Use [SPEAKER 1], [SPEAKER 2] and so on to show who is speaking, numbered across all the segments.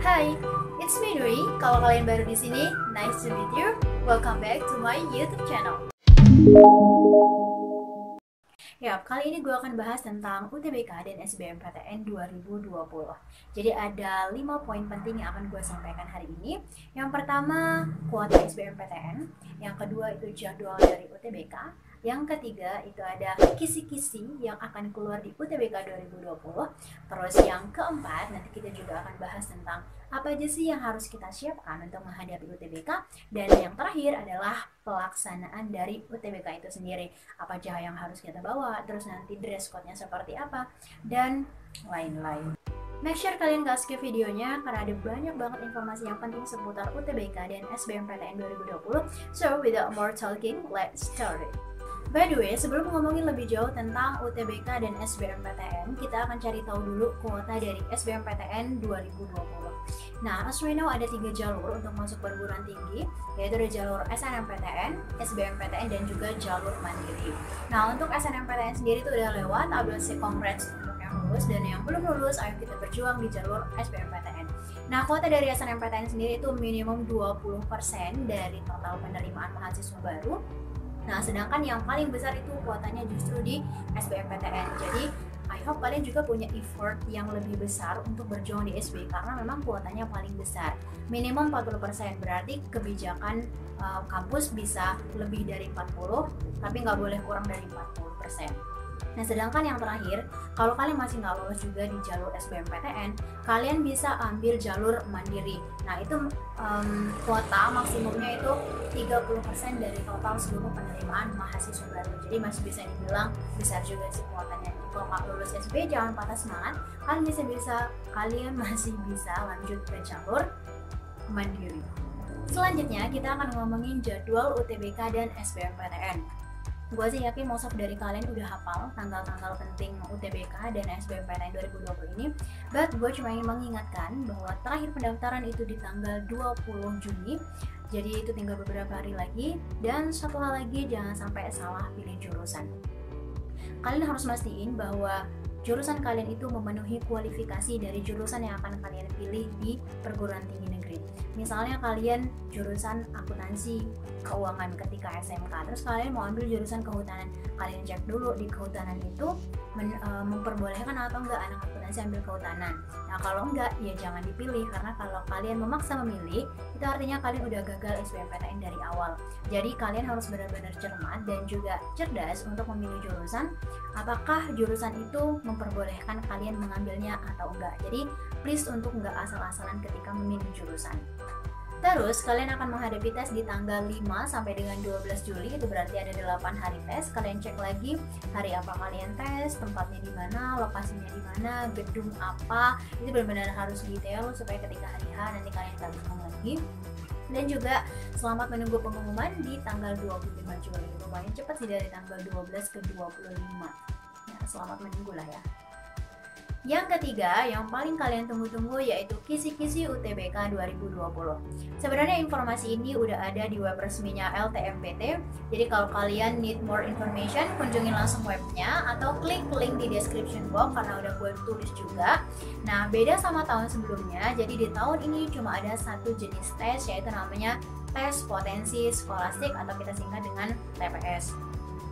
[SPEAKER 1] Hai, it's me Dwi. Kalau kalian baru di sini, nice to meet you. Welcome back to my YouTube channel. Ya, kali ini gue akan bahas tentang UTBK dan SBMPTN 2020. Jadi ada 5 poin penting yang akan gue sampaikan hari ini. Yang pertama, kuota SBMPTN. Yang kedua itu jadwal dari UTBK. Yang ketiga itu ada kisi-kisi yang akan keluar di UTBK 2020. Terus yang keempat, nanti kita juga akan bahas tentang apa aja sih yang harus kita siapkan untuk menghadapi UTBK. Dan yang terakhir adalah pelaksanaan dari UTBK itu sendiri. Apa aja yang harus kita bawa, terus nanti dress code-nya seperti apa, dan lain-lain. Make sure kalian gak skip videonya karena ada banyak banget informasi yang penting seputar UTBK dan SBMPTN 2020. So without more talking, let's start it. By the way, sebelum ngomongin lebih jauh tentang UTBK dan SBMPTN, kita akan cari tahu dulu kuota dari SBMPTN 2020. Nah, as we know ada 3 jalur untuk masuk perguruan tinggi, yaitu ada jalur SNMPTN, SBMPTN, dan juga jalur mandiri. Nah, untuk SNMPTN sendiri itu udah lewat, say congrats untuk yang lulus, dan yang belum lulus, ayo kita berjuang di jalur SBMPTN. Nah, kuota dari SNMPTN sendiri itu minimum 20% dari total penerimaan mahasiswa baru. Nah, sedangkan yang paling besar itu kuotanya justru di SBMPTN. Jadi, I hope kalian juga punya effort yang lebih besar untuk berjuang di SB karena memang kuotanya paling besar. Minimum 40%, berarti kebijakan kampus bisa lebih dari 40, tapi nggak boleh kurang dari 40%. Nah, sedangkan yang terakhir, kalau kalian masih nggak lolos juga di jalur SBMPTN, kalian bisa ambil jalur mandiri. Nah, itu kuota maksimumnya itu 30% dari total seluruh penerimaan mahasiswa baru. Jadi masih bisa dibilang besar juga sih kuotanya. Kalau nggak lulus SB, jangan patah semangat. Kalian masih bisa lanjut ke jalur mandiri. Selanjutnya, kita akan ngomongin jadwal UTBK dan SBMPTN. Gue sih yakin most of dari kalian udah hafal tanggal-tanggal penting UTBK dan SBMPTN 2020 ini. But gue cuma ingin mengingatkan bahwa terakhir pendaftaran itu di tanggal 20 Juni. Jadi itu tinggal beberapa hari lagi. Dan satu hal lagi, jangan sampai salah pilih jurusan. Kalian harus mastiin bahwa jurusan kalian itu memenuhi kualifikasi dari jurusan yang akan kalian pilih di perguruan tinggi negeri. Misalnya kalian jurusan akuntansi keuangan ketika SMK, terus kalian mau ambil jurusan kehutanan, kalian cek dulu di kehutanan itu memperbolehkan atau enggak anak akuntansi ambil kehutanan. Nah, kalau enggak, ya jangan dipilih, karena kalau kalian memaksa memilih, itu artinya kalian udah gagal SBMPTN dari awal. Jadi kalian harus benar-benar cermat dan juga cerdas untuk memilih jurusan, apakah jurusan itu memperbolehkan kalian mengambilnya atau enggak. Jadi please untuk enggak asal-asalan ketika memilih jurusan. Terus kalian akan menghadapi tes di tanggal 5 sampai dengan 12 Juli, itu berarti ada 8 hari tes. Kalian cek lagi hari apa kalian tes, tempatnya di mana, lokasinya di mana, gedung apa. Itu benar-benar harus detail supaya ketika hari H nanti kalian tak bingung lagi. Dan juga selamat menunggu pengumuman di tanggal 25 Juli. Lumayan cepat sih, dari tanggal 12 ke 25. Ya, selamat menunggu lah ya. Yang ketiga, yang paling kalian tunggu-tunggu yaitu kisi-kisi UTBK 2020. Sebenarnya informasi ini udah ada di web resminya LTMPT. Jadi kalau kalian need more information, kunjungi langsung webnya atau klik link di description box karena udah gue tulis juga. Nah, beda sama tahun sebelumnya. Jadi di tahun ini cuma ada satu jenis tes, yaitu namanya tes potensi skolastik atau kita singkat dengan TPS.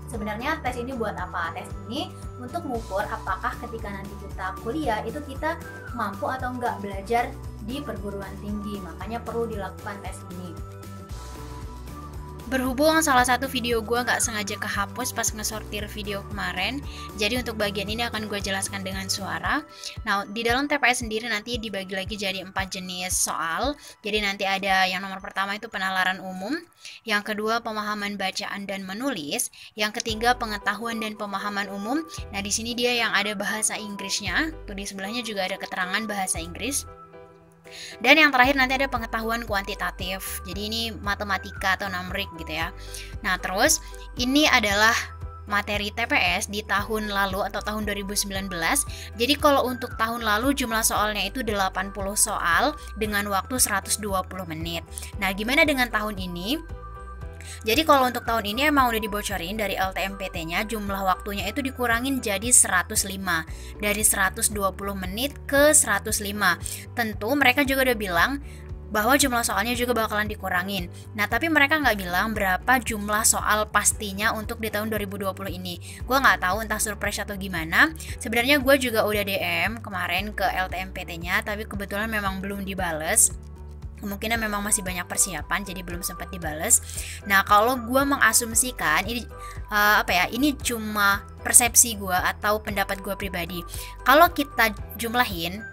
[SPEAKER 1] Sebenarnya tes ini buat apa? Tes ini untuk mengukur apakah ketika nanti kita kuliah itu kita mampu atau enggak belajar di perguruan tinggi. Makanya perlu dilakukan tes ini. Berhubung salah satu video gue nggak sengaja kehapus pas ngesortir video kemarin, jadi untuk bagian ini akan gue jelaskan dengan suara. Nah, di dalam TPS sendiri nanti dibagi lagi jadi 4 jenis soal. Jadi nanti ada yang nomor pertama itu penalaran umum, yang kedua pemahaman bacaan dan menulis, yang ketiga pengetahuan dan pemahaman umum. Nah, di sini dia yang ada bahasa Inggrisnya, tuh di sebelahnya juga ada keterangan bahasa Inggris. Dan yang terakhir nanti ada pengetahuan kuantitatif. Jadi ini matematika atau numeric gitu ya. Nah, terus ini adalah materi TPS di tahun lalu atau tahun 2019. Jadi kalau untuk tahun lalu jumlah soalnya itu 80 soal dengan waktu 120 menit. Nah, gimana dengan tahun ini? Jadi kalau untuk tahun ini emang udah dibocorin dari LTMPT-nya jumlah waktunya itu dikurangin jadi 105, dari 120 menit ke 105. Tentu mereka juga udah bilang bahwa jumlah soalnya juga bakalan dikurangin. Nah, tapi mereka nggak bilang berapa jumlah soal pastinya untuk di tahun 2020 ini. Gue nggak tahu entah surprise atau gimana. Sebenarnya gue juga udah DM kemarin ke LTMPT-nya, tapi kebetulan memang belum dibales. Kemungkinan memang masih banyak persiapan, jadi belum sempat dibales. Nah, kalau gue mengasumsikan ini ini cuma persepsi gue atau pendapat gue pribadi. Kalau kita jumlahin,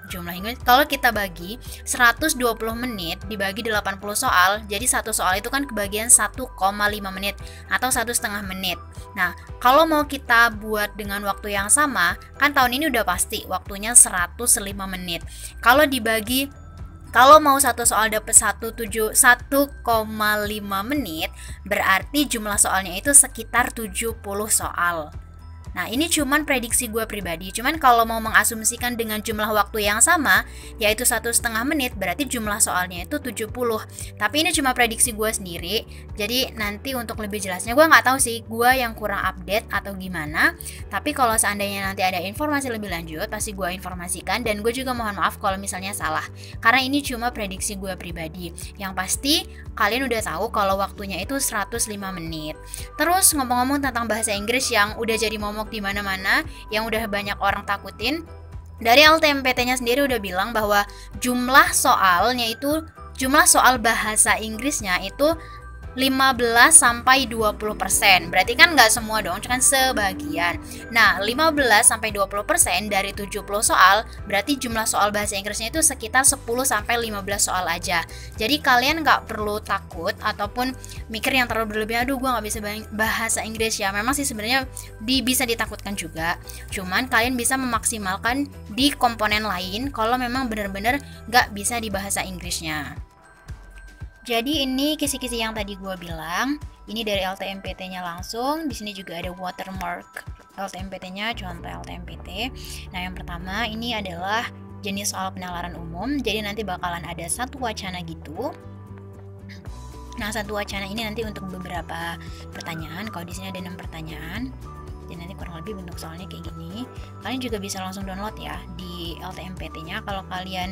[SPEAKER 1] kalau kita bagi 120 menit dibagi 80 soal, jadi satu soal itu kan kebagian 1,5 menit atau 1,5 menit. Nah, kalau mau kita buat dengan waktu yang sama, kan tahun ini udah pasti waktunya 105 menit. Kalau mau satu soal dapat 1,5 menit, berarti jumlah soalnya itu sekitar 70 soal. Nah, ini cuman prediksi gue pribadi. Cuman kalau mau mengasumsikan dengan jumlah waktu yang sama, yaitu 1,5 menit, berarti jumlah soalnya itu 70. Tapi ini cuma prediksi gue sendiri. Jadi nanti untuk lebih jelasnya, gue nggak tahu sih, gue yang kurang update atau gimana. Tapi kalau seandainya nanti ada informasi lebih lanjut, pasti gue informasikan. Dan gue juga mohon maaf kalau misalnya salah, karena ini cuma prediksi gue pribadi. Yang pasti kalian udah tahu kalau waktunya itu 105 menit. Terus ngomong-ngomong tentang bahasa Inggris yang udah jadi momok di mana-mana, yang udah banyak orang takutin, dari LTMPT-nya sendiri udah bilang bahwa jumlah soal bahasa Inggrisnya itu 15-20%. Berarti kan nggak semua dong, cuma sebagian. Nah, 15-20% dari 70 soal, berarti jumlah soal bahasa Inggrisnya itu sekitar 10-15 soal aja. Jadi kalian nggak perlu takut ataupun mikir yang terlalu berlebihan, aduh gue nggak bisa bahasa Inggris ya. Memang sih sebenarnya bisa ditakutkan juga. Cuman kalian bisa memaksimalkan di komponen lain kalau memang benar-benar nggak bisa di bahasa Inggrisnya. Jadi ini kisi-kisi yang tadi gue bilang, ini dari LTMPT-nya langsung. Di sini juga ada watermark LTMPT-nya, contoh LTMPT. Nah, yang pertama ini adalah jenis soal penalaran umum. Jadi nanti bakalan ada satu wacana gitu. Nah, satu wacana ini nanti untuk beberapa pertanyaan. Kalau di sini ada 6 pertanyaan. Dan nanti kurang lebih bentuk soalnya kayak gini. Kalian juga bisa langsung download ya di LTMPT-nya. Kalau kalian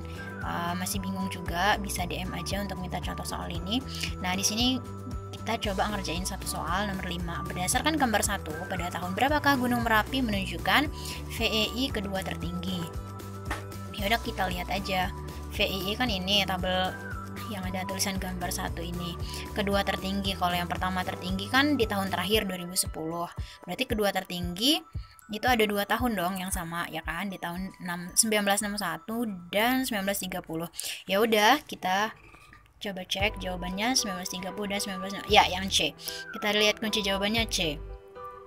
[SPEAKER 1] masih bingung juga, bisa DM aja untuk minta contoh soal ini. Nah, di sini kita coba ngerjain satu soal nomor 5. Berdasarkan gambar 1, pada tahun berapakah Gunung Merapi menunjukkan VEI kedua tertinggi? Yaudah kita lihat aja. VEI kan ini tabel yang ada tulisan gambar 1 ini. Kedua tertinggi, kalau yang pertama tertinggi kan di tahun terakhir 2010. Berarti kedua tertinggi itu ada 2 tahun dong yang sama ya kan, di tahun 1961 dan 1930. Ya udah, kita coba cek jawabannya 1930 dan 1960. Ya, yang C. Kita lihat kunci jawabannya C.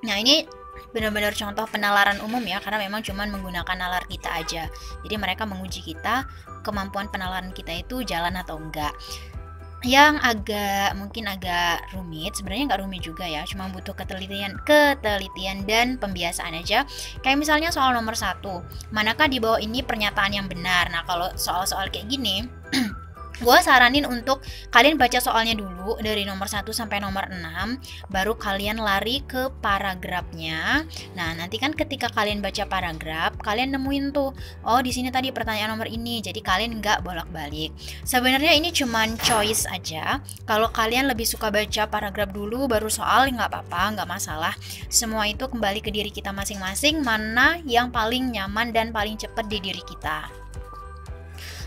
[SPEAKER 1] Nah, ini benar-benar contoh penalaran umum ya, karena memang cuman menggunakan nalar kita aja. Jadi mereka menguji kita, kemampuan penalaran kita itu jalan atau enggak. Yang mungkin agak rumit, sebenarnya nggak rumit juga ya, cuma butuh ketelitian dan pembiasaan aja. Kayak misalnya soal nomor 1, manakah di bawah ini pernyataan yang benar? Nah, kalau soal-soal kayak gini gue saranin untuk kalian baca soalnya dulu dari nomor 1 sampai nomor 6, baru kalian lari ke paragrafnya. Nah, nanti kan ketika kalian baca paragraf, kalian nemuin tuh, oh di sini tadi pertanyaan nomor ini, jadi kalian nggak bolak-balik. Sebenarnya ini cuman choice aja. Kalau kalian lebih suka baca paragraf dulu baru soal, nggak apa-apa, nggak masalah. Semua itu kembali ke diri kita masing-masing, mana yang paling nyaman dan paling cepat di diri kita.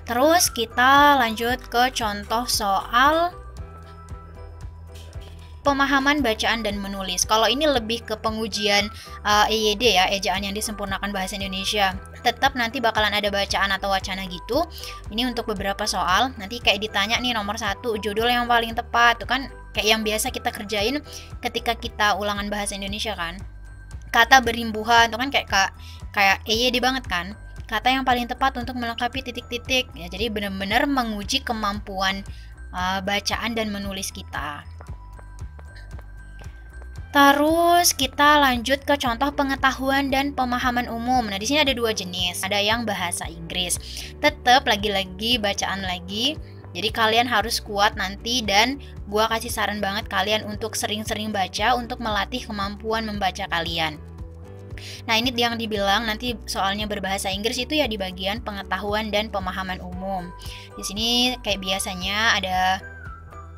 [SPEAKER 1] Terus kita lanjut ke contoh soal pemahaman bacaan dan menulis. Kalau ini lebih ke pengujian EYD ya, ejaan yang disempurnakan bahasa Indonesia. Tetap nanti bakalan ada bacaan atau wacana gitu. Ini untuk beberapa soal, nanti kayak ditanya nih nomor 1, judul yang paling tepat. Itu kan kayak yang biasa kita kerjain ketika kita ulangan bahasa Indonesia kan. Kata berimbuhan, itu kan kayak EYD banget kan. Kata yang paling tepat untuk melengkapi titik-titik ya, jadi benar-benar menguji kemampuan bacaan dan menulis kita. Terus kita lanjut ke contoh pengetahuan dan pemahaman umum. Nah, di sini ada 2 jenis. Ada yang bahasa Inggris. Tetap lagi-lagi bacaan lagi.
[SPEAKER 2] Jadi kalian harus kuat nanti, dan gua kasih saran banget kalian untuk sering-sering baca untuk melatih kemampuan membaca kalian. Nah, ini yang dibilang nanti soalnya berbahasa Inggris itu ya di bagian pengetahuan dan pemahaman umum. Di sini kayak biasanya ada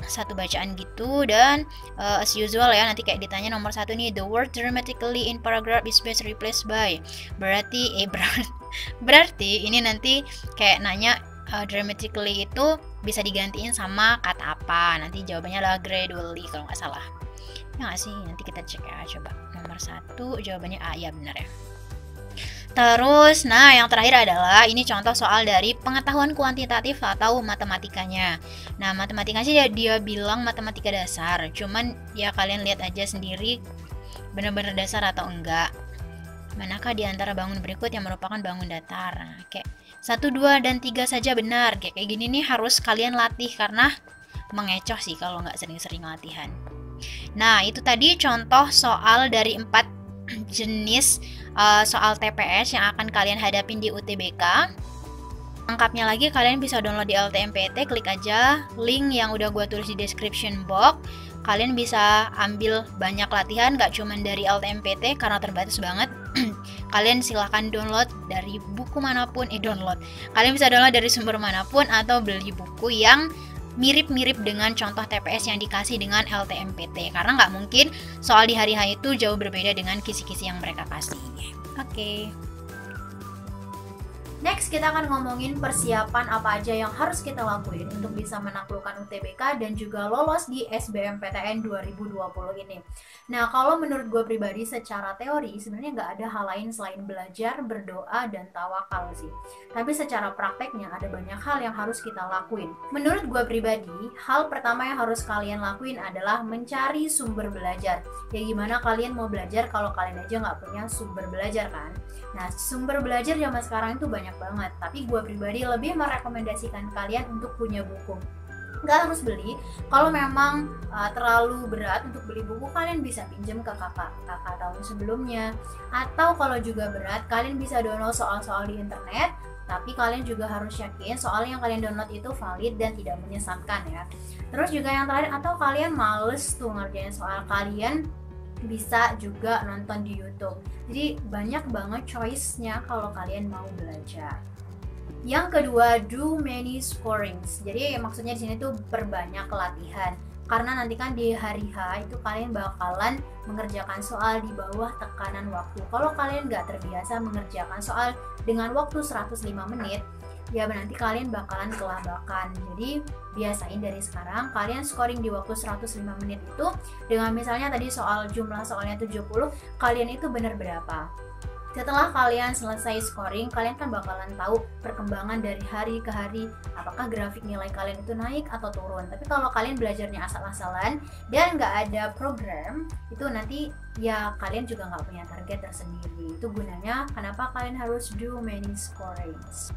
[SPEAKER 2] satu bacaan gitu, dan as usual ya, nanti kayak ditanya nomor 1 nih, the word dramatically in paragraph is best replaced by. Berarti ini nanti kayak nanya dramatically itu bisa digantiin sama kata apa. Nanti jawabannya adalah gradually kalau nggak salah. Ya nggak sih? Nanti kita cek ya, coba. Nomor 1 jawabannya A, ya benar ya. Terus, nah yang terakhir adalah ini contoh soal dari pengetahuan kuantitatif atau matematikanya. Nah, matematikanya sih dia bilang matematika dasar, cuman ya kalian lihat aja sendiri benar-benar dasar atau enggak. Manakah di antara bangun berikut yang merupakan bangun datar? Nah, kayak 1, 2, dan 3 saja benar. Kayak gini nih harus kalian latih karena mengecoh sih kalau nggak sering-sering latihan. Nah, itu tadi contoh soal dari 4 jenis soal TPS yang akan kalian hadapin di UTBK. Lengkapnya lagi kalian bisa download di LTMPT, klik aja link yang udah gue tulis di description box. Kalian bisa ambil banyak latihan, gak cuman dari LTMPT karena terbatas banget. Kalian silahkan download dari buku manapun, kalian bisa download dari sumber manapun atau beli buku yang mirip-mirip dengan contoh TPS yang dikasih dengan LTMPT, karena nggak mungkin soal di hari H itu jauh berbeda dengan kisi-kisi yang mereka kasih. Oke.
[SPEAKER 1] Next, kita akan ngomongin persiapan apa aja yang harus kita lakuin untuk bisa menaklukkan UTBK dan juga lolos di SBMPTN 2020 ini. Nah, kalau menurut gue pribadi secara teori, sebenarnya nggak ada hal lain selain belajar, berdoa, dan tawakal sih. Tapi secara prakteknya ada banyak hal yang harus kita lakuin. Menurut gue pribadi, hal pertama yang harus kalian lakuin adalah mencari sumber belajar. Ya gimana kalian mau belajar kalau kalian aja nggak punya sumber belajar kan? Nah, sumber belajar zaman sekarang itu banyak banget, tapi gue pribadi lebih merekomendasikan kalian untuk punya buku. Nggak harus beli, kalau memang terlalu berat untuk beli buku, kalian bisa pinjam ke kakak tahun sebelumnya. Atau kalau juga berat, kalian bisa download soal-soal di internet, tapi kalian juga harus yakin soal yang kalian download itu valid dan tidak menyesatkan ya. Terus juga yang terakhir, atau kalian males tuh ngerjain soal, kalian bisa juga nonton di YouTube. Jadi banyak banget choice-nya kalau kalian mau belajar. Yang kedua, do many scorings. Jadi maksudnya di sini tuh perbanyak latihan. Karena nanti kan di hari H itu kalian bakalan mengerjakan soal di bawah tekanan waktu. Kalau kalian nggak terbiasa mengerjakan soal dengan waktu 105 menit, ya nanti kalian bakalan kelabakan. Jadi biasain dari sekarang kalian scoring di waktu 105 menit itu dengan misalnya tadi soal jumlah soalnya 70, kalian itu benar berapa. Setelah kalian selesai scoring, kalian kan bakalan tahu perkembangan dari hari ke hari, apakah grafik nilai kalian itu naik atau turun. Tapi kalau kalian belajarnya asal-asalan dan nggak ada program, itu nanti ya kalian juga nggak punya target tersendiri. Itu gunanya kenapa kalian harus do many scorings.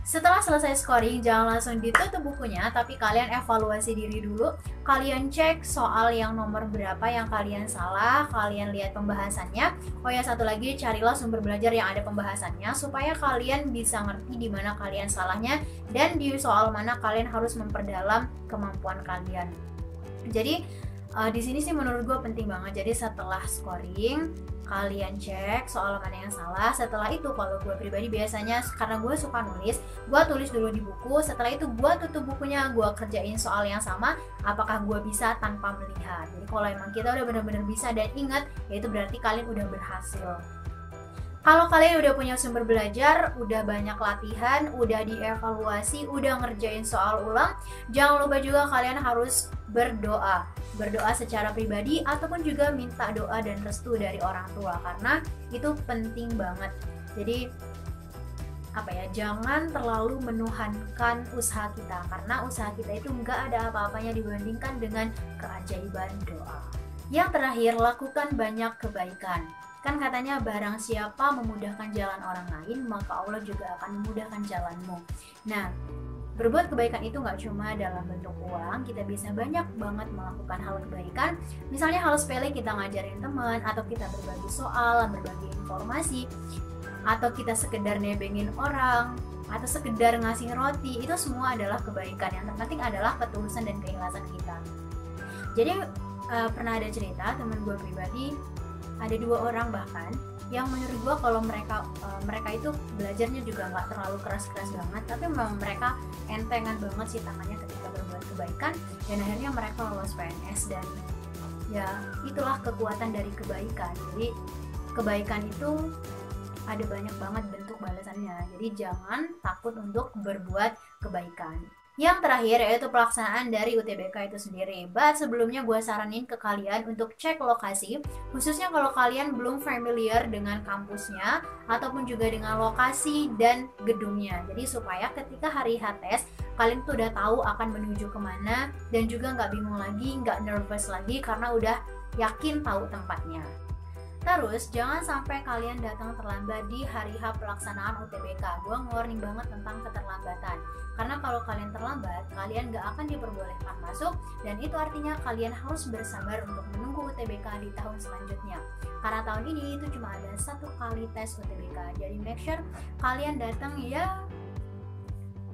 [SPEAKER 1] Setelah selesai scoring, jangan langsung ditutup bukunya, tapi kalian evaluasi diri dulu. Kalian cek soal yang nomor berapa yang kalian salah, kalian lihat pembahasannya. Oh ya, satu lagi, carilah sumber belajar yang ada pembahasannya supaya kalian bisa ngerti di mana kalian salahnya dan di soal mana kalian harus memperdalam kemampuan kalian. Jadi di sini sih menurut gue penting banget. Jadi setelah scoring, kalian cek soal mana yang salah. Setelah itu kalau gue pribadi biasanya karena gue suka nulis, gue tulis dulu di buku. Setelah itu gue tutup bukunya, gue kerjain soal yang sama, apakah gue bisa tanpa melihat. Jadi kalau emang kita udah benar-benar bisa dan ingat, ya itu berarti kalian udah berhasil. Kalau kalian udah punya sumber belajar, udah banyak latihan, udah dievaluasi, udah ngerjain soal ulang, jangan lupa juga kalian harus berdoa. Berdoa secara pribadi ataupun juga minta doa dan restu dari orang tua, karena itu penting banget. Jadi jangan terlalu menuhankan usaha kita, karena usaha kita itu nggak ada apa-apanya dibandingkan dengan keajaiban doa. Yang terakhir, lakukan banyak kebaikan. Kan katanya barang siapa memudahkan jalan orang lain, maka Allah juga akan memudahkan jalanmu. Nah, berbuat kebaikan itu nggak cuma dalam bentuk uang, kita bisa banyak banget melakukan hal kebaikan. Misalnya hal sepele, kita ngajarin teman, atau kita berbagi soal, berbagi informasi, atau kita sekedar nebengin orang, atau sekedar ngasih roti, itu semua adalah kebaikan. Yang terpenting adalah ketulusan dan keikhlasan kita. Jadi pernah ada cerita teman gue pribadi, ada 2 orang bahkan yang menurut gue kalau mereka itu belajarnya juga nggak terlalu keras-keras banget, tapi memang mereka entengan banget sih tangannya ketika berbuat kebaikan, dan akhirnya mereka lolos PNS. Dan ya itulah kekuatan dari kebaikan. Jadi kebaikan itu ada banyak banget bentuk balasannya, jadi jangan takut untuk berbuat kebaikan. Yang terakhir yaitu pelaksanaan dari UTBK itu sendiri. But sebelumnya gue saranin ke kalian untuk cek lokasi, khususnya kalau kalian belum familiar dengan kampusnya ataupun juga dengan lokasi dan gedungnya. Jadi supaya ketika hari H-tes kalian tuh udah tahu akan menuju kemana, dan juga nggak bingung lagi, nggak nervous lagi karena udah yakin tahu tempatnya. Terus jangan sampai kalian datang terlambat di hari H pelaksanaan UTBK. Gue nge-warning banget tentang keterlambatan, karena kalau kalian terlambat, kalian gak akan diperbolehkan masuk, dan itu artinya kalian harus bersabar untuk menunggu UTBK di tahun selanjutnya. Karena tahun ini itu cuma ada 1 kali tes UTBK, jadi make sure kalian datang ya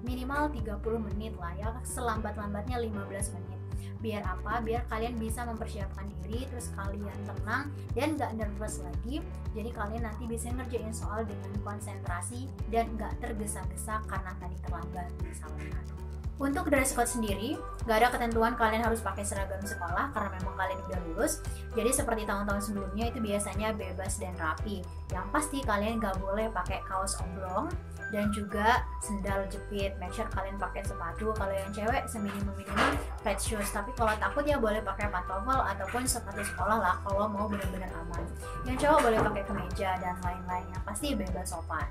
[SPEAKER 1] minimal 30 menit lah ya, selambat-lambatnya 15 menit. Biar apa? Biar kalian bisa mempersiapkan diri, terus kalian tenang dan gak nervous lagi. Jadi kalian nanti bisa ngerjain soal dengan konsentrasi dan gak tergesa-gesa karena tadi terlambat misalnya. Untuk dress code sendiri, gak ada ketentuan kalian harus pakai seragam sekolah karena memang kalian udah lulus. Jadi seperti tahun-tahun sebelumnya itu biasanya bebas dan rapi. Yang pasti kalian gak boleh pakai kaos oblong dan juga sendal jepit. Make sure kalian pakai sepatu. Kalau yang cewek seminimum flat shoes. Tapi kalau takut ya boleh pakai pantofel ataupun sepatu sekolah lah kalau mau benar-benar aman. Yang cowok boleh pakai kemeja dan lain-lain. Yang pasti bebas sopan.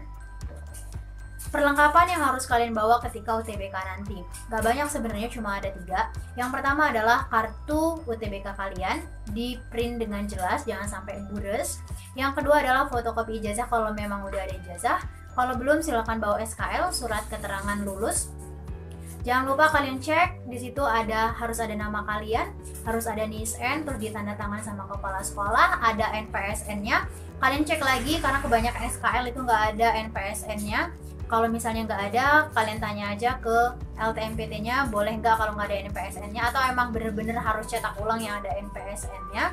[SPEAKER 1] Perlengkapan yang harus kalian bawa ketika UTBK nanti, gak banyak sebenarnya, cuma ada 3. Yang pertama adalah kartu UTBK kalian, di print dengan jelas, jangan sampai bures. Yang kedua adalah fotokopi ijazah kalau memang udah ada ijazah. Kalau belum silakan bawa SKL, surat keterangan lulus. Jangan lupa kalian cek, di situ harus ada nama kalian, harus ada NISN, terus ditanda tangan sama kepala sekolah, ada NPSN-nya. Kalian cek lagi karena kebanyakan SKL itu nggak ada NPSN-nya. Kalau misalnya nggak ada, kalian tanya aja ke LTMPT-nya, boleh nggak kalau nggak ada NPSN-nya, atau emang bener-bener harus cetak ulang yang ada NPSN-nya.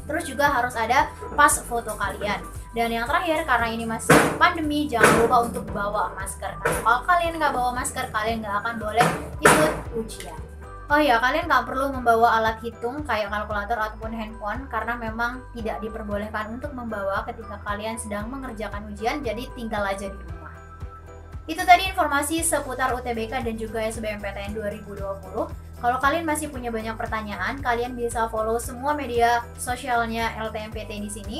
[SPEAKER 1] Terus juga harus ada pas foto kalian. Dan yang terakhir, karena ini masih pandemi, jangan lupa untuk bawa masker. Karena kalau kalian nggak bawa masker, kalian nggak akan boleh ikut ujian. Oh ya, kalian nggak perlu membawa alat hitung kayak kalkulator ataupun handphone, karena memang tidak diperbolehkan untuk membawa ketika kalian sedang mengerjakan ujian, jadi tinggal aja di rumah. Itu tadi informasi seputar UTBK dan juga SBMPTN 2020. Kalau kalian masih punya banyak pertanyaan, kalian bisa follow semua media sosialnya LTMPT di sini,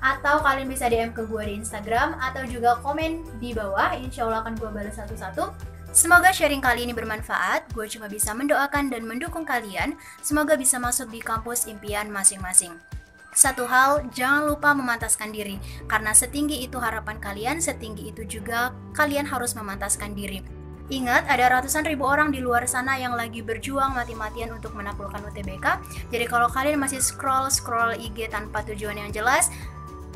[SPEAKER 1] atau kalian bisa DM ke gue di Instagram, atau juga komen di bawah. Insya Allah akan gue balas satu-satu. Semoga sharing kali ini bermanfaat. Gue cuma bisa mendoakan dan mendukung kalian. Semoga bisa masuk di kampus impian masing-masing. Satu hal, jangan lupa memantaskan diri, karena setinggi itu harapan kalian, setinggi itu juga kalian harus memantaskan diri. Ingat, ada ratusan ribu orang di luar sana yang lagi berjuang mati-matian untuk menaklukkan UTBK. Jadi kalau kalian masih scroll IG tanpa tujuan yang jelas,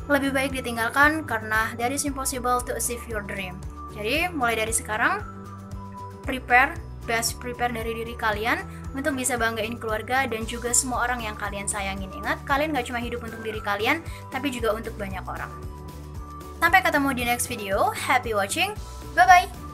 [SPEAKER 1] lebih baik ditinggalkan, karena that is impossible to achieve your dream. Jadi mulai dari sekarang, prepare dari diri kalian untuk bisa banggain keluarga dan juga semua orang yang kalian sayangin. Ingat, kalian gak cuma hidup untuk diri kalian, tapi juga untuk banyak orang. Sampai ketemu di next video. Happy watching. Bye-bye.